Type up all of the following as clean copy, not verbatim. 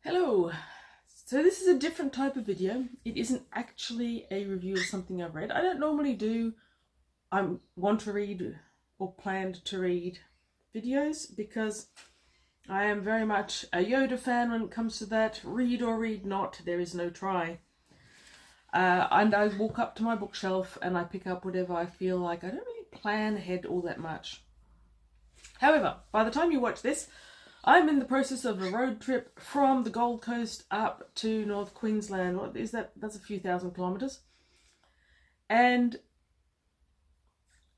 Hello! So this is a different type of video. It isn't actually a review of something I've read. I don't normally do want to read or planned to read videos because I am very much a Yoda fan when it comes to that. Read or read not, there is no try. And I walk up to my bookshelf and I pick up whatever I feel like. I don't really plan ahead all that much. However, by the time you watch this, I'm in the process of a road trip from the Gold Coast up to North Queensland. What is that? That's a few thousand kilometres. And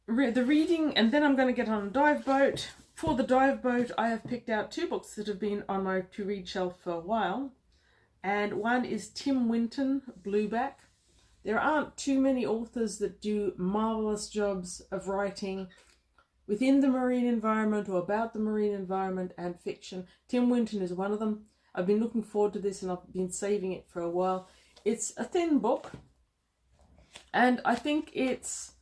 the reading, and then I'm going to get on a dive boat. For the dive boat, I have picked out two books that have been on my to-read shelf for a while. And one is Tim Winton, Blueback. There aren't too many authors that do marvellous jobs of writing within the marine environment or about the marine environment and fiction. Tim Winton is one of them. I've been looking forward to this and I've been saving it for a while. It's a thin book and I think it's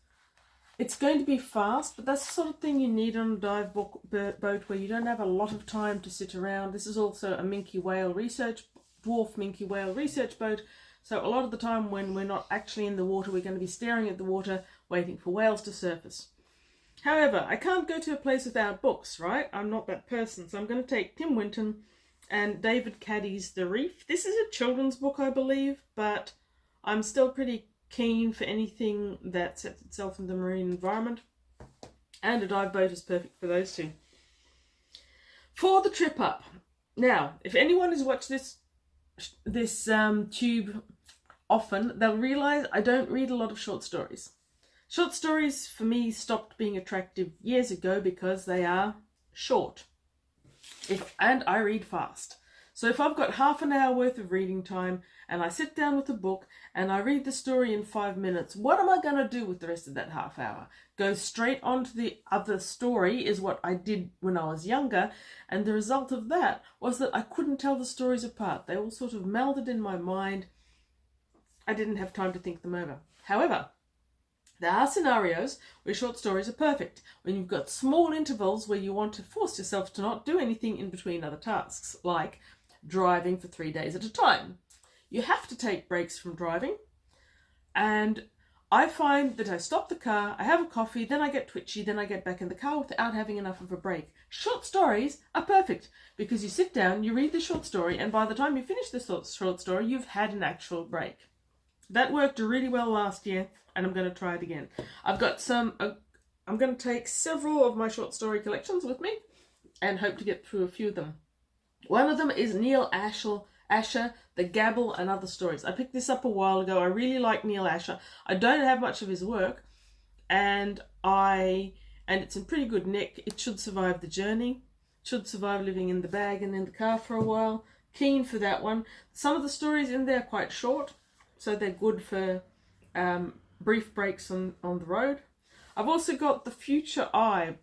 going to be fast, but that's the sort of thing you need on a dive boat where you don't have a lot of time to sit around. This is also a dwarf minke whale research boat. So a lot of the time when we're not actually in the water, we're going to be staring at the water waiting for whales to surface. However, I can't go to a place without books, right? I'm not that person. So I'm going to take Tim Winton and David Caddy's The Reef. This is a children's book, I believe, but I'm still pretty keen for anything that sets itself in the marine environment. And a dive boat is perfect for those two. For the trip up. Now, if anyone has watched this tube often, they'll realise I don't read a lot of short stories. Short stories for me stopped being attractive years ago because they are short. And I read fast. So if I've got half an hour worth of reading time and I sit down with a book and I read the story in 5 minutes, what am I going to do with the rest of that half hour? Go straight on to the other story is what I did when I was younger, and the result of that was that I couldn't tell the stories apart. They all sort of melded in my mind. I didn't have time to think them over. However, there are scenarios where short stories are perfect, when you've got small intervals where you want to force yourself to not do anything in between other tasks, like driving for 3 days at a time. You have to take breaks from driving, and I find that I stop the car, I have a coffee, then I get twitchy, then I get back in the car without having enough of a break. Short stories are perfect because you sit down, you read the short story, and by the time you finish the short story, you've had an actual break. That worked really well last year, and I'm going to try it again. I've got I'm going to take several of my short story collections with me and hope to get through a few of them. One of them is Neil Asher, The Gabble and Other Stories. I picked this up a while ago. I really like Neil Asher. I don't have much of his work, and it's in pretty good nick. It should survive the journey. It should survive living in the bag and in the car for a while. Keen for that one. Some of the stories in there are quite short, so they're good for brief breaks on the road. I've also got The Future Eye.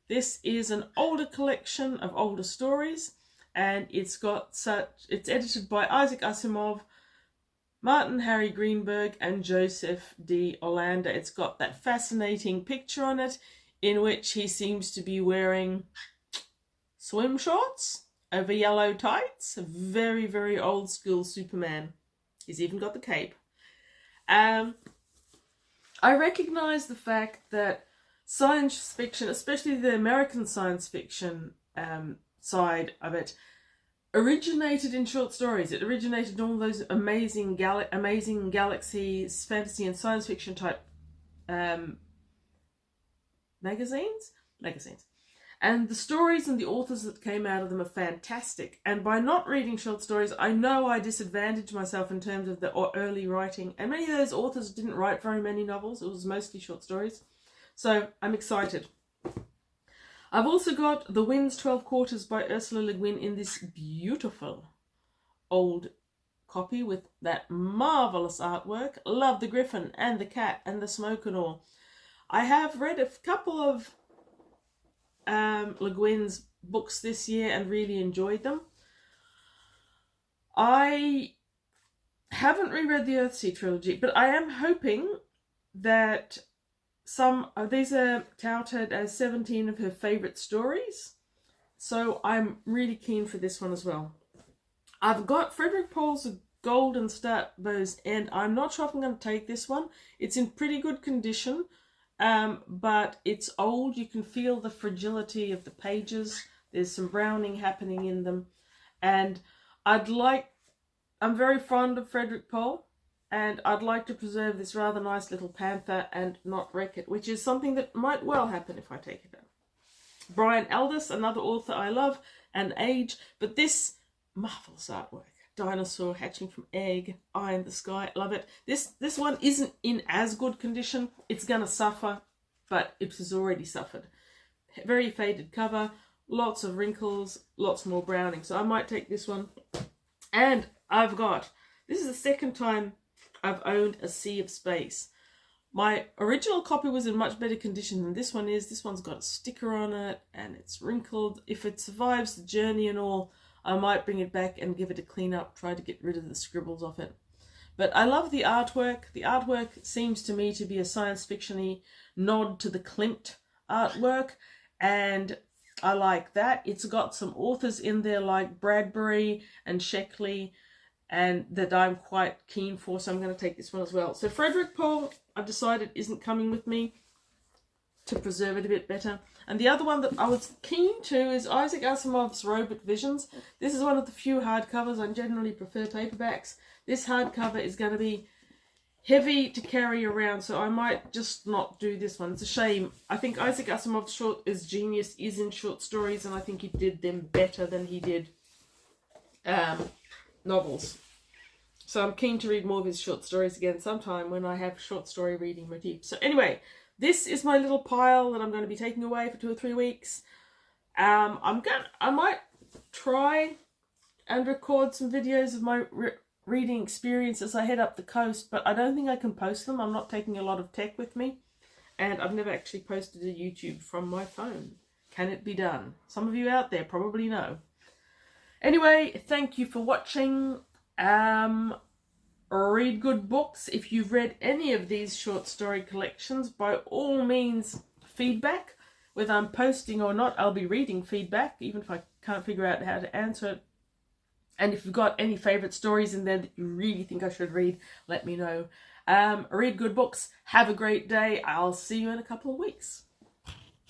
This is an older collection of older stories, and it's edited by Isaac Asimov, Martin Harry Greenberg, and Joseph D. Olander. It's got that fascinating picture on it in which he seems to be wearing swim shorts over yellow tights. A very, very old school Superman. He's even got the cape. I recognise the fact that science fiction, especially the American science fiction side of it, originated in short stories. It originated in all those amazing galaxies, fantasy and science fiction type magazines. And the stories and the authors that came out of them are fantastic. And by not reading short stories, I know I disadvantaged myself in terms of the early writing. And many of those authors didn't write very many novels. It was mostly short stories. So I'm excited. I've also got The Wind's 12 Quarters by Ursula Le Guin in this beautiful old copy with that marvellous artwork. Love the griffin and the cat and the smoke and all. I have read a couple of Le Guin's books this year and really enjoyed them. I haven't reread the Earthsea trilogy, but I am hoping that some of these are touted as 17 of her favourite stories. So I'm really keen for this one as well. I've got Frederick Paul's Golden Start Bows, and I'm not sure if I'm going to take this one. It's in pretty good condition, but it's old. You can feel the fragility of the pages. There's some browning happening in them, and I'm very fond of Frederick Paul, and I'd like to preserve this rather nice little panther and not wreck it, which is something that might well happen if I take it out. Brian Aldiss, another author I love and age, but this marvelous artwork. Dinosaur hatching from egg, eye in the sky, love it. This one isn't in as good condition. It's gonna suffer, but it has already suffered. Very faded cover, lots of wrinkles, lots more browning. So I might take this one. And this is the second time I've owned A Sea of Space. My original copy was in much better condition than this one is. This one's got a sticker on it and it's wrinkled. If it survives the journey and all, I might bring it back and give it a clean up, try to get rid of the scribbles off it. But I love the artwork. The artwork seems to me to be a science fiction-y nod to the Klimt artwork, and I like that. It's got some authors in there like Bradbury and Sheckley, and that I'm quite keen for, so I'm going to take this one as well. So Frederick Paul, I've decided isn't coming with me to preserve it a bit better. And the other one that I was keen to is Isaac Asimov's Robot Visions. This is one of the few hardcovers. I generally prefer paperbacks. This hardcover is going to be heavy to carry around, so I might just not do this one. It's a shame. I think Isaac Asimov's genius is in short stories, and I think he did them better than he did novels. So I'm keen to read more of his short stories again sometime when I have short story reading motif. So anyway, this is my little pile that I'm going to be taking away for 2 or 3 weeks. I might try and record some videos of my reading experience as I head up the coast, but I don't think I can post them. I'm not taking a lot of tech with me, and I've never actually posted a YouTube from my phone. Can it be done? Some of you out there probably know. Anyway, thank you for watching. Read good books. If you've read any of these short story collections, by all means, feedback. Whether I'm posting or not, I'll be reading feedback, even if I can't figure out how to answer it. And if you've got any favourite stories in there that you really think I should read, let me know. Read good books. Have a great day. I'll see you in a couple of weeks.